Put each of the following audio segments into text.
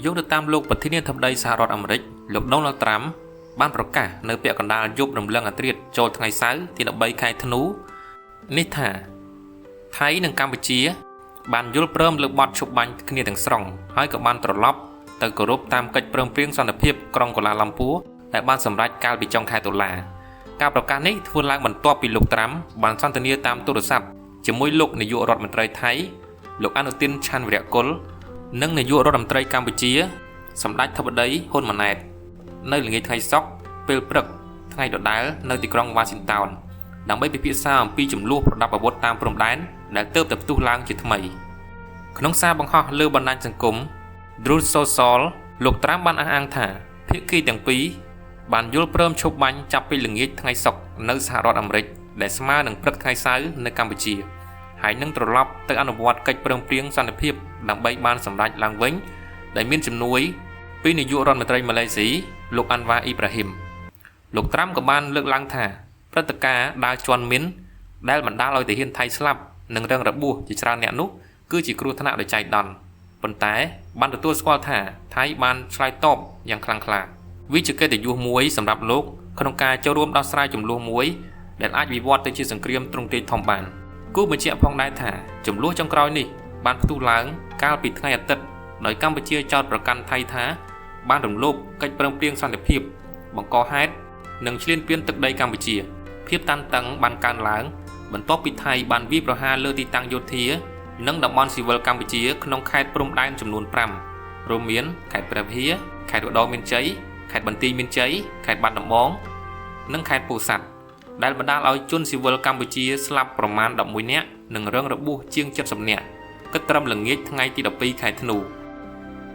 យកទៅតាមលោកប្រធានាធិបតីសហរដ្ឋអាមេរិកលោក Donald Trump បានប្រកាសនៅពាក់កណ្ដាលយប់រំលឹកអធ្រាត្រចូលថ្ងៃសៅរ៍ទី13ខែធ្នូនេះថាថៃនិងកម្ពុជាបានយល់ព្រមលើបទឈប់បាញ់គ្នាទាំងស្រុងហើយក៏បានត្រឡប់ទៅគោរពតាមកិច្ចព្រមព្រៀងសន្តិភាពក្រុងកូឡាឡាំពួរដែលបានសម្រេចកាលពីចុងខែតុលាការប្រកាសនេះធ្វើឡើងបន្ទាប់ពីលោកត្រាំបានសន្ទនាតាមទូរស័ព្ទជាមួយលោកនាយករដ្ឋមន្ត្រីថៃលោកអនុទានឆាន់វីរៈគុលនិងនាយករដ្ឋមន្ត្រីកម្ពុជាសម្ដេចធិបតីហ៊ុនម៉ាណែតនៅល្ងាចថ្ងៃសុក្រពេលព្រឹកថ្ងៃដដែលនៅទីក្រុងវ៉ាស៊ីនតោនដើម្បីពិភាក្សាអំពីចំនួនប្រដាប់អាវុធតាមព្រំដែនដែលទើបតែផ្ទុះឡើងជាថ្មីក្នុងសារបង្ហោះលើបណ្ដាញសង្គម Truth Social លោកត្រាំបានអះអាងថាភាគីទាំងពីរបានយល់ព្រមឈប់បាញ់ចាប់ពីល្ងាចថ្ងៃសុក្រនៅសហរដ្ឋអាមេរិកដែលស្មើនឹងព្រឹកថ្ងៃសៅរ៍នៅកម្ពុជាហើយនឹងត្រឡប់ទៅអនុវត្តកិច្ចព្រមព្រៀងសន្តិភាពដើម្បីបានសម្រេចឡើងវិញដែលមានជំនួយពីនាយករដ្ឋមន្ត្រីម៉ាឡេស៊ីលោកអាន់វ៉ាអ៊ីប្រាហ៊ីមលោកត្រាំក៏បានលើកឡើងថាព្រឹត្តិការណ៍ដើរជន់មីនដែលបណ្ដាលឲ្យទាហានថៃស្លាប់និងរងរបួសជាច្រើនអ្នកនោះគឺជាគ្រោះថ្នាក់ដោយចៃដន្យប៉ុន្តែបានទទួលស្គាល់ថាថៃបានឆ្លើយតបយ៉ាងខ្លាំងក្លាវាជាកិត្តិយសមួយសម្រាប់លោកក្នុងការចូលរួមដោះស្រាយចំនួនមួយដែលអាចវិវត្តទៅជាសង្គ្រាមទ្រង់ទ្រាយធំបានគូបញ្ជាក់ផងដែរថាចំនួនចុងក្រោយនេះបានផ្ទុះឡើងកាលពីថ្ងៃអាទិត្យដោយកម្ពុជាចោទប្រកាន់ថៃថាបានរំលោភកិច្ចព្រមព្រៀងសន្តិភាពបង្កហេតុនិងឈ្លានពានទឹកដីកម្ពុជាភាពតានតឹងបានកើនឡើងបន្ទាប់ពីថៃបានវាយប្រហារលើទីតាំងយោធានិងតំបន់ស៊ីវិលកម្ពុជាក្នុងខេត្តព្រំដែនចំនួន5រួមមានខេត្តព្រះវិហារខេត្តឧត្តរមានជ័យខេត្តបន្ទាយមានជ័យខេត្តបាត់ដំបងនិងខេត្តពោធិ៍សាត់ដែលបណ្ដាលឲ្យជនស៊ីវិលកម្ពុជាស្លាប់ប្រមាណ11នាក់និងរងរបួសជាង70នាក់គិតត្រឹមល្ងាចថ្ងៃទី12ខែធ្នូ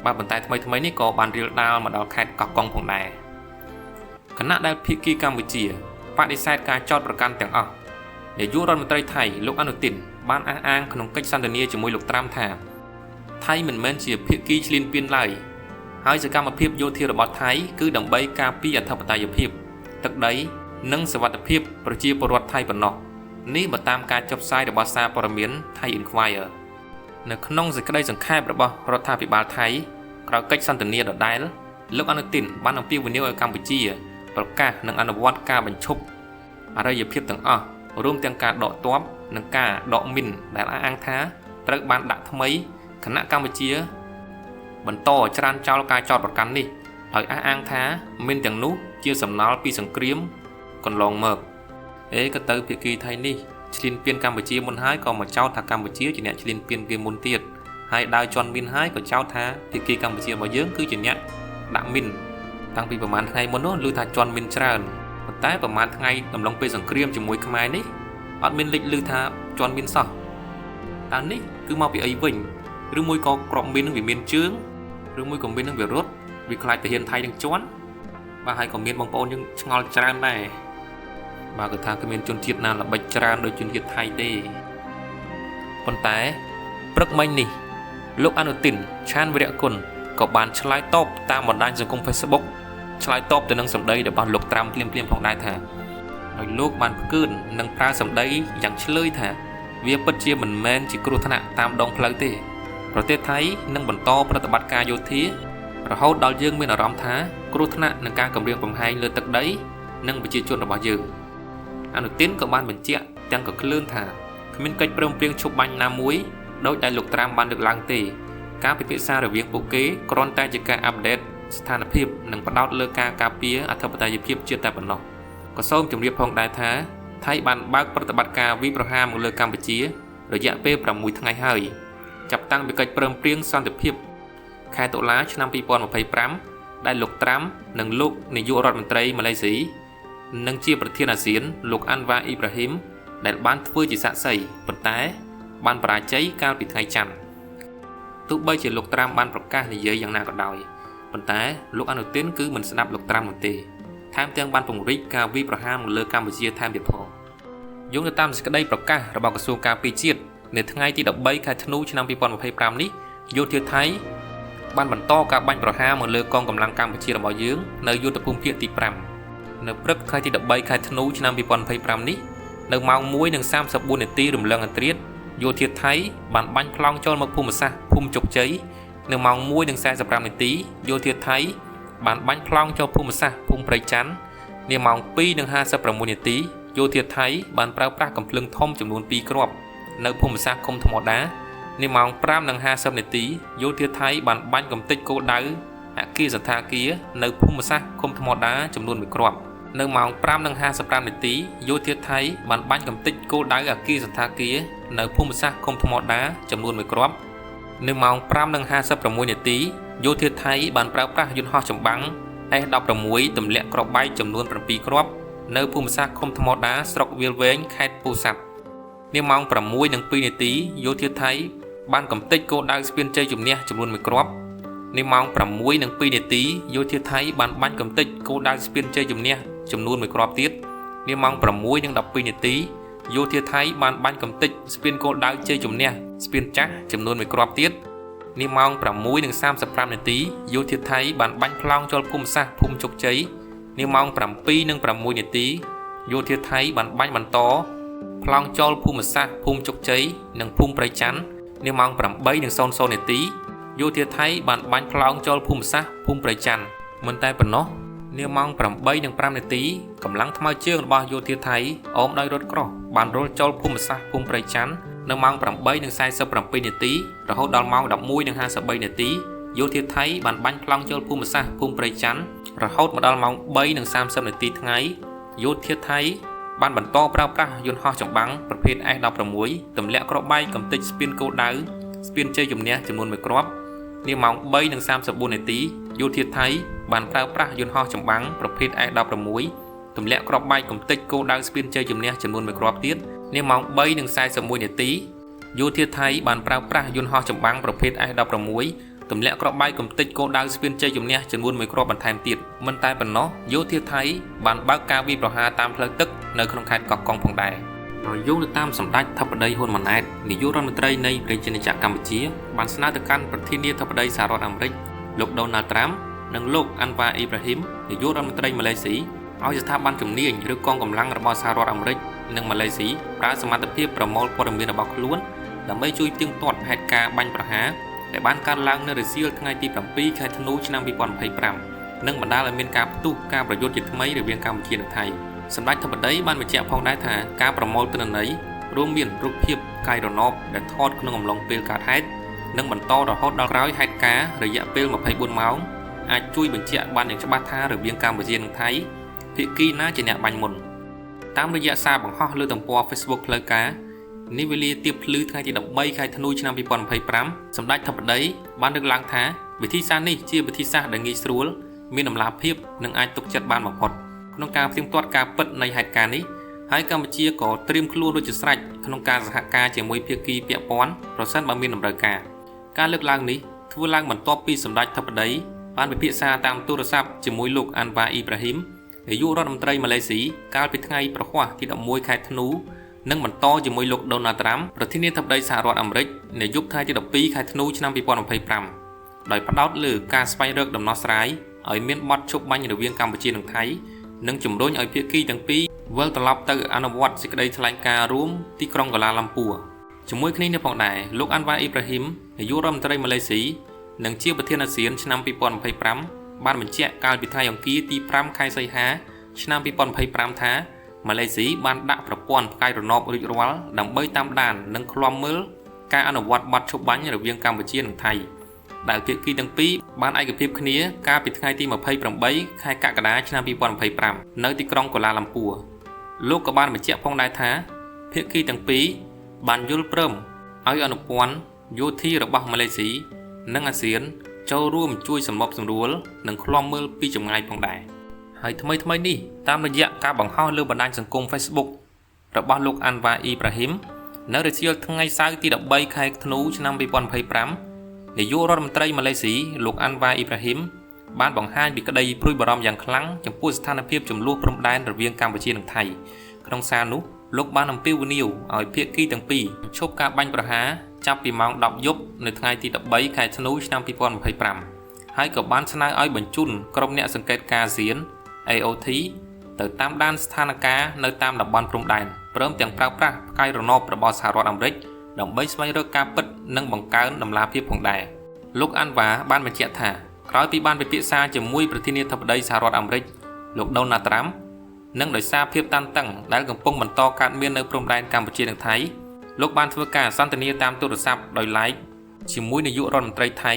បាទប៉ុន្តែថ្មីនេះក៏បានរៀលដាលមកដល់ខេត្តកោះកុងផងដែរគណៈដែលភាគីកម្ពុជាបដិសេធការចោទប្រកាន់ទាំងអស់នាយករដ្ឋមន្ត្រីថៃលោកអនុទានបានអះអាងក្នុងកិច្ចសន្ទនាជាមួយលោកត្រាំថាថៃមិនមែនជាភាគីឈ្លានពានឡើយហើយសកម្មភាពយោធារបស់ថៃគឺដើម្បីការពារអធិបតេយ្យភាពទឹកដីនិងសុវត្ថិភាពប្រជាពលរដ្ឋថៃប៉ុណ្ណោះនេះបើតាមការចុះផ្សាយរបស់សារព័ត៌មាន Thai Enquirer នៅក្នុងសេចក្តីសង្ខេបរបស់រដ្ឋាភិបាលថៃក្រោយកិច្ចសន្ទនាដដែលលោកអនុទានបានអំពាវនាវឲ្យកម្ពុជាប្រកាសនិងអនុវត្តការបញ្ឈប់អរិយភាពទាំងអស់រួមទាំងការដកទ័ពនិងការដកមីនដែលអះអាងថាត្រូវបានដាក់ថ្មីគណៈកម្ពុជាបន្តច្រានចោលការចោទប្រកាន់នេះហើយអះអាងថាមីនទាំងនោះជាសំណល់ពីសង្គ្រាមកន្លងមកក៏ទៅភាគីថៃនេះឈ្លានពានកម្ពុជាមុនហើយក៏មកចោទថាកម្ពុជាជាអ្នកឈ្លានពានគេមុនទៀតហើយដើរជន់មីនហើយក៏ចោទថាភាគីកម្ពុជារបស់យើងគឺជាអ្នកដាក់មីនតាំងពីប្រហែលថ្ងៃមុននោះឮថាជន់មីនច្រើនប៉ុន្តែប្រហែលថ្ងៃដំឡុងពេលសង្គ្រាមជាមួយខ្មែរនេះអត់មានលេចឮថាជន់មីនសោះតើនេះគឺមកពីអីវិញឬមួយក៏ក្របមីននឹងវាមានជើងឬមួយក៏មីននឹងវារត់វាខ្លាចទាហានថៃនឹងជន់បាទហើយក៏មានបងប្អូនយើងឆ្ងល់ច្រើនដែរបាទគឺថាគ្មានជនជាតិណាល្បិចច្រើនដូចជនជាតិថៃទេប៉ុន្តែព្រឹកមិញនេះលោកអនុទានឆានវីរៈគុលក៏បានឆ្លើយតបតាមបណ្ដាញសង្គម Facebook ឆ្លើយតបទៅនឹងសម្ដីរបស់លោកត្រាំភ្លាមផងដែរថាដោយលោកបានផ្កើននិងប្រើសម្ដីយ៉ាងឆ្លើយថាវាពិតជាមិនមែនជាគ្រោះថ្នាក់តាមដងផ្លូវទេប្រទេសថៃនឹងបន្តប្រតិបត្តិការយោធារហូតដល់យើងមានអារម្មណ៍ថាគ្រោះថ្នាក់នឹងការគំរាមកំហែងលើទឹកដីនិងប្រជាជនរបស់យើងអនុទានក៏បានបញ្ជាក់ទាំងក៏គ្លឿនថាគ្មានកិច្ចព្រមព្រៀងឈប់បាញ់ណាមួយដោយដែលលោកត្រាំបានលើកឡើងទេការពិភាក្សារវាងពួកគេគ្រាន់តែជាការអាប់ដេតស្ថានភាពនិងផ្ដោតលើការការពារអធិបតេយ្យភាពជាតិតែប៉ុណ្ណោះក៏សូមជម្រាបផងដែរថាថៃបានបើកប្រតិបត្តិការវាយប្រហារមកលើកម្ពុជារយៈពេល6ថ្ងៃហើយចាប់តាំងពីកិច្ចព្រមព្រៀងសន្តិភាពខែតុលាឆ្នាំ2025ដែលលោកត្រាំនិងលោកនាយករដ្ឋមន្ត្រីម៉ាឡេស៊ីនិងជាប្រធានអាស៊ានលោកអាន់វ៉ាអ៊ីប្រាហ៊ីមដែលបានធ្វើជាសាក្សីប៉ុន្តែបានបរាជ័យកាលពីថ្ងៃច័ន្ទទោះបីជាលោកត្រាំបានប្រកាសនិយាយយ៉ាងណាក៏ដោយប៉ុន្តែលោកអនុទានគឺមិនស្ដាប់លោកត្រាំនោះទេថែមទាំងបានពង្រីកការវាយប្រហារមកលើកម្ពុជាថែមទៀតផងយោងទៅតាមសេចក្តីប្រកាសរបស់ក្រសួងការពារជាតិនៅថ្ងៃទី13ខែធ្នូឆ្នាំ2025នេះយោធាថៃបានបន្តការបាញ់ប្រហារមកលើកងកម្លាំងកម្ពុជារបស់យើងនៅយុទ្ធភូមិភាគទី5នៅព្រឹកថ្ងៃទី13ខែធ្នូឆ្នាំ2025នេះនៅម៉ោង 1:34 នាទីរំលងអធ្រាត្រយោធាថៃបានបាញ់ប្លង់ចូលមកភូមិសាស្ត្រភូមិជោគជ័យ នៅម៉ោង 1:45 នាទីយោធាថៃបានបាញ់ប្លង់ចូលភូមិសាស្ត្រភូមិព្រៃច័ន្ទនាម៉ោង 2:56 នាទីយោធាថៃបានប្រើប្រាស់កាំភ្លើងធំចំនួន 2 គ្រាប់នៅភូមិសាស្ត្រឃុំថ្មដានាម៉ោង 5:50 នាទីយោធាថៃបានបាញ់កំទេចគោលដៅអគារសណ្ឋាគារនៅភូមិសាស្ត្រឃុំថ្មដាចំនួន 1 គ្រាប់នៅម៉ោង 5:55 នាទីយោធាថៃបានបាញ់កំទេចគោលដៅអគារសណ្ឋាគារនៅភូមិសាស្ត្រឃុំថ្មដាចំនួន 1 គ្រាប់នៅម៉ោង 5:56 នាទីយោធាថៃបានប្រើប្រាស់យន្តហោះចម្បាំង S-16 ទម្លាក់គ្រាប់បែកចំនួន 7 គ្រាប់នៅភូមិសាស្ត្រឃុំថ្មដាស្រុកវាលវែងខេត្តពោធិ៍សាត់នាម៉ោង 6:02 នាទីយោធាថៃបានកំទេចគោលដៅស្ពានជ័យជំនះចំនួន 1 គ្រាប់នាម៉ោង 6:02 នាទីយោធាថៃបានបាញ់កំទេចគោលដៅស្ពានជ័យជំនះចំនួន 1 គ្រាប់ទៀតនាម៉ោង 6:12 នាទីយោធាថៃបានបាញ់កំទេចស្ពានគោលដៅជ័យជំនះស្ពានចាស់ចំនួន 1 គ្រាប់ទៀតនាម៉ោង 6:35 នាទីយោធាថៃបានបាញ់ប្លង់ចូលភូមិសាស្ត្រភូមិជោគជ័យនាម៉ោង 7:06 នាទីយោធាថៃបានបាញ់បន្តប្លង់ចូលភូមិសាស្ត្រភូមិជោគជ័យនិងភូមិព្រៃច័ន្ទនាម៉ោង 8:00 នាទីយោធាថៃបានបាញ់ប្លង់ចូលភូមិសាស្ត្រភូមិព្រៃច័ន្ទមិនតែប៉ុណ្ណោះនាម៉ោង 8:05 នាទីកម្លាំងថ្មើរជើងរបស់យោធាថៃអមដោយរថក្រោះបានរុលចូលភូមិសាស្ត្រភូមិព្រៃច័ន្ទនៅម៉ោង 8:47 នាទីរហូតដល់ម៉ោង 11:53 នាទីយោធាថៃបានបាញ់ប្លង់ចូលភូមិសាស្ត្រភូមិព្រៃច័ន្ទរហូតមកដល់ម៉ោង 3:30 នាទីថ្ងៃយោធាថៃបានបន្តប្រើប្រាស់យន្តហោះចម្បាំងប្រភេទ S-16 ទម្លាក់គ្រាប់បែកកំទេចស្ពានគោលដៅស្ពានជ័យជំនះចំនួន 1 គ្រាប់នាម៉ោង 3:34 នាទីយោធាថៃបានប្រើប្រាស់យន្តហោះចម្បាំងប្រភេទ S-16 ទម្លាក់គ្រាប់បែកកំទេចគោលដៅស្ពានជ័យជំនះចំនួន 1 គ្រាប់ទៀតនាម៉ោង 3:41 នាទីយោធាថៃបានប្រើប្រាស់យន្តហោះចម្បាំងប្រភេទ S-16 ទម្លាក់គ្រាប់បែកកំទេចគោលដៅស្ពានជ័យជំនះចំនួន 1 គ្រាប់បន្ថែមទៀតមិនតែប៉ុណ្ណោះយោធាថៃបានបើកការវាយប្រហារតាមផ្លូវទឹកនៅក្នុងខេត្តកោះកុងផងដែរដោយយោងទៅតាមសម្ដេចធិបតីហ៊ុនម៉ាណែតនាយករដ្ឋមន្ត្រីនៃប្រជាណាចក្រកម្ពុជាបានស្នើទៅកាន់ប្រធានាធិបតីសហរដ្ឋអាមេរិកលោកដូណាល់ត្រាំនិងលោកអាន់វ៉ាអ៊ីប្រាហ៊ីមនាយករដ្ឋមន្ត្រីម៉ាឡេស៊ីឲ្យស្ថាប័នជំនាញឬកងកម្លាំងរបស់សហរដ្ឋអាមេរិកនិងម៉ាឡេស៊ីប្រើសមត្ថភាពប្រមូលព័ត៌មានរបស់ខ្លួនដើម្បីជួយផ្ទៀងផ្ទាត់ហេតុការណ៍បាញ់ប្រហារដែលបានកើតឡើងនៅរសៀលថ្ងៃទី 7 ខែធ្នូឆ្នាំ 2025និងបណ្ដាលឲ្យមានការផ្ទុះការប្រយុទ្ធជាថ្មីរវាងកម្ពុជានិងថៃសម្ដេចធិបតីបានបញ្ជាក់ផងដែរថាការប្រមូលទិន្នន័យរួមមានរូបភាពកាយរណបដែលថតក្នុងអំឡុងពេលកើតហេតុនិងបន្តរហូតដល់ក្រោយហេតុការណ៍រយៈពេល24ម៉ោងអាចជួយបញ្ជាក់បានយ៉ាងច្បាស់ថារវាងកម្ពុជានិងថៃភាគីណាជាអ្នកបាញ់មុនតាមរយៈសារបង្ហោះលើទំព័រ Facebook ផ្លូវការនេះវេលាទៀបភ្លឺថ្ងៃទី 13 ខែធ្នូឆ្នាំ 2025សម្ដេចធិបតីបានលើកឡើងថាវិធីសាស្ត្រនេះជាវិធីសាស្ត្រដែលងាយស្រួលមានតម្លាភាពនិងអាចទុកចិត្តបានបំផុតក្នុងការផ្ទៀងផ្ទាត់ការពិតនៃហេតុការណ៍នេះហើយកម្ពុជាក៏ត្រៀមខ្លួនរួចជាស្រេចក្នុងការសហការជាមួយភាគីពាក់ព័ន្ធប្រសិនបើមានតម្រូវការលើកឡើងនេះធ្វើឡើងបន្ទាប់ពីសម្ដេចធិបតីបានពិភាក្សាតាមទូរស័ព្ទជាមួយលោកអាន់វ៉ាអ៊ីប្រាហ៊ីមនាយករដ្ឋមន្ត្រីម៉ាឡេស៊ីកាលពីថ្ងៃប្រហ័សទី 11 ខែធ្នូនិងបន្តជាមួយលោកដូណាល់ត្រាំប្រធានាធិបតីសហរដ្ឋអាមេរិកនៅយប់ថ្ងៃទី 12 ខែធ្នូឆ្នាំ 2025ដោយផ្ដោតលើការស្វែងរកដំណោះស្រាយឲ្យមានបទឈប់បាញ់រវាងកម្ពុជានិងថៃនិងជំរុញឲ្យភាគីទាំងពីរវិលត្រឡប់ទៅអនុវត្តសេចក្តីថ្លែងការណ៍រួមទីក្រុងកូឡាឡាំពួរជាមួយគ្នានេះផងដែរលោកអាន់វ៉ាអ៊ីប្រាហ៊ីមនាយករដ្ឋមន្ត្រីម៉ាឡេស៊ីនិងជាប្រធានអាស៊ានឆ្នាំ 2025បានបញ្ជាក់កាលពីថ្ងៃអង្គារទី 5 ខែសីហាឆ្នាំ 2025ថាម៉ាឡេស៊ីបានដាក់ប្រព័ន្ធផ្កាយរណបរួចរាល់ដើម្បីតាមដាននិងឃ្លាំមើលការអនុវត្តបទឈប់បាញ់រវាងកម្ពុជានិងថៃដែលភាគីទាំងពីរបានឯកភាពគ្នាកាលពីថ្ងៃទី 28 ខែកក្កដាឆ្នាំ 2025នៅទីក្រុងកូឡាឡាំពួរលោកក៏បានបញ្ជាក់ផងដែរថាភាគីទាំងពីរបានយល់ព្រមឲ្យអនុព័ន្ធយោធារបស់ម៉ាឡេស៊ីនិងអាស៊ានចូលរួមជួយសម្របសម្រួលនិងឃ្លាំមើលពីចម្ងាយផងដែរហើយថ្មីនេះតាមរយៈការបង្ហោះលើបណ្ដាញសង្គម Facebook របស់លោកអាន់វ៉ាអ៊ីប្រាហ៊ីមនៅរសៀលថ្ងៃសៅរ៍ទី 13 ខែធ្នូឆ្នាំ 2025នាយករដ្ឋមន្ត្រីម៉ាឡេស៊ីលោកអាន់វ៉ាអ៊ីប្រាហ៊ីមបានបង្ហាញពីក្តីព្រួយបារម្ភយ៉ាងខ្លាំងចំពោះស្ថានភាពជម្លោះព្រំដែនរវាងកម្ពុជានិងថៃក្នុងសារនោះលោកបានអំពាវនាវឲ្យភាគីទាំងពីរឈប់ការបាញ់ប្រហារចាប់ពីម៉ោង 10 យប់នៅថ្ងៃទី 13 ខែធ្នូឆ្នាំ 2025ហើយក៏បានស្នើឲ្យបញ្ជូនក្រុមអ្នកសង្កេតការណ៍អាស៊ាន AOT ទៅតាមដានស្ថានភាពនៅតាមតំបន់ព្រំដែនព្រមទាំងប្រើប្រាស់ផ្កាយរណបរបស់សហរដ្ឋអាមេរិកដើម្បីស្វែងរកការពិតនិងបង្កើនតម្លាភាពផងដែរ លោកអាន់វ៉ាបានបញ្ជាក់ថាក្រោយពីបានពិភាក្សាជាមួយប្រធានាធិបតីសហរដ្ឋអាមេរិកលោកដូណាល់ត្រាំនិងដោយសារភាពតានតឹងដែលកំពុងបន្តកើតមាននៅព្រំដែនកម្ពុជានិងថៃលោកបានធ្វើការសន្ទនាតាមទូរស័ព្ទដោយឡែកជាមួយនាយករដ្ឋមន្ត្រីថៃ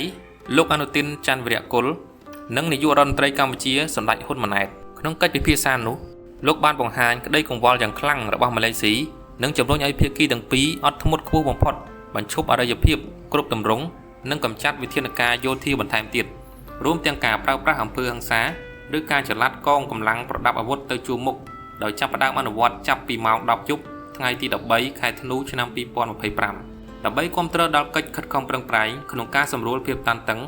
លោកអនុទិនច័ន្ទវីរៈគុលនិងនាយករដ្ឋមន្ត្រីកម្ពុជាសម្ដេចហ៊ុនម៉ាណែតក្នុងកិច្ចពិភាក្សានោះលោកបានបង្ហាញក្តីកង្វល់យ៉ាងខ្លាំងរបស់ម៉ាឡេស៊ីនិងជំរុញឲ្យភាគីទាំងពីរអត់ធ្មត់ខ្ពស់បំផុតបញ្ឈប់អរិយភាពគ្រប់ទម្រង់និងកម្ចាត់វិធានការយោធាបន្ថែមទៀតរួមទាំងការប្រើប្រាស់អំពើហិង្សាឬការចល័តកងកម្លាំងប្រដាប់អាវុធទៅជួរមុខដោយចាប់ផ្ដើមអនុវត្តចាប់ពីម៉ោង 10 យប់ថ្ងៃទី 13 ខែធ្នូ ឆ្នាំ 2025 ដើម្បីគាំទ្រដល់កិច្ចខិតខំប្រឹងប្រែងក្នុងការសម្រួលភាពតានតឹង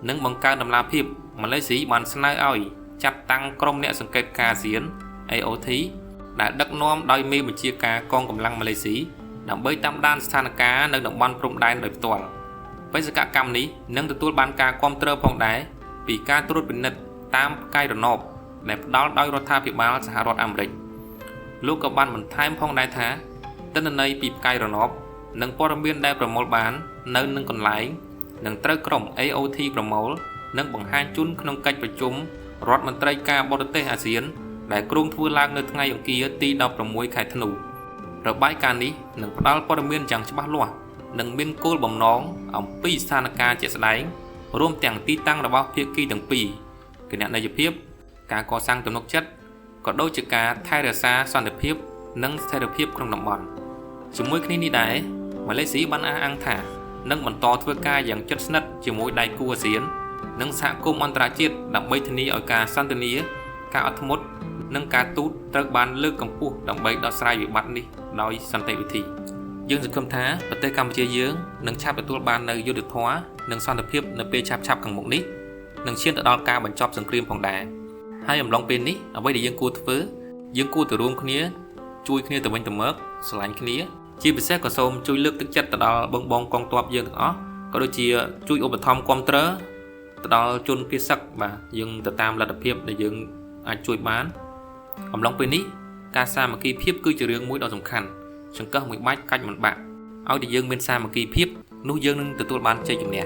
និងបង្កើនដំណាភាពម៉ាឡេស៊ីបានស្នើឲ្យចាត់តាំងក្រុមអ្នកសង្កេតការណ៍អាស៊ាន AOT ដែលដឹកនាំដោយមេបញ្ជាការកងកម្លាំងម៉ាឡេស៊ីដើម្បីតាមដានស្ថានភាពនៅតំបន់ព្រំដែនដោយផ្ទាល់បេសកកម្មនេះនឹងទទួលបានការគាំទ្រផងដែរពីការត្រួតពិនិត្យតាមផ្កាយរណបដែលផ្ដល់ដោយរដ្ឋាភិបាលសហរដ្ឋអាមេរិកលោកក៏បានបន្ថែមផងដែរថាទិន្នន័យពីផ្កាយរណបនិងព័ត៌មានដែលប្រមូលបាននៅនឹងកន្លែងនឹងត្រូវក្រុម AOT ប្រមូលនិងបង្ហាញជូនក្នុងកិច្ចប្រជុំរដ្ឋមន្ត្រីការបរទេសអាស៊ានដែលគ្រោងធ្វើឡើងនៅថ្ងៃអង្គារទី 16 ខែធ្នូរបាយការណ៍នេះនឹងផ្ដល់ព័ត៌មានយ៉ាងច្បាស់លាស់និងមានគោលបំណងអំពីស្ថានភាពជាក់ស្ដែងរួមទាំងទីតាំងរបស់ភាគីទាំងពីរគណនេយ្យភាពការកសាងទំនុកចិត្តក៏ដូចជាការថែរក្សាសន្តិភាពនិងស្ថិរភាពក្នុងតំបន់ជាមួយគ្នានេះដែរម៉ាឡេស៊ីបានអះអាងថានឹងបន្តធ្វើការយ៉ាងជិតស្និទ្ធជាមួយដៃគូអាស៊ាននិងសហគមន៍អន្តរជាតិដើម្បីធានាឲ្យការសន្ទនាការអត់ធ្មត់និងការទូតត្រូវបានលើកកម្ពស់ដើម្បីដោះស្រាយវិបត្តិនេះដោយសន្តិវិធីយើងសង្ឃឹមថាប្រទេសកម្ពុជាយើងនឹងឆាប់ទទួលបាននូវយុត្តិធម៌និងសន្តិភាពនៅពេលឆាប់ខាងមុខនេះនឹងឈានទៅដល់ការបញ្ចប់សង្គ្រាមផងដែរហើយអំឡុងពេលនេះអ្វីដែលយើងគួរធ្វើយើងគួរទៅរួមគ្នាជួយគ្នាទៅវិញទៅមកស្រឡាញ់គ្នាជាពិសេសក៏សូមជួយលើកទឹកចិត្តទៅដល់បងកងទ័ពយើងទាំងអស់ក៏ដូចជាជួយឧបត្ថម្ភគាំទ្រទៅដល់ជនភៀសសឹកបាទយើងទៅតាមលទ្ធភាពដែលយើងអាចជួយបានអំឡុងពេលនេះការសាមគ្គីភាពគឺជារឿងមួយដ៏សំខាន់ចង្កឹះមួយបាច់កាច់មិនបាក់ឲ្យតែយើងមានសាមគ្គីភាពនោះយើងនឹងទទួលបានជ័យជំនះ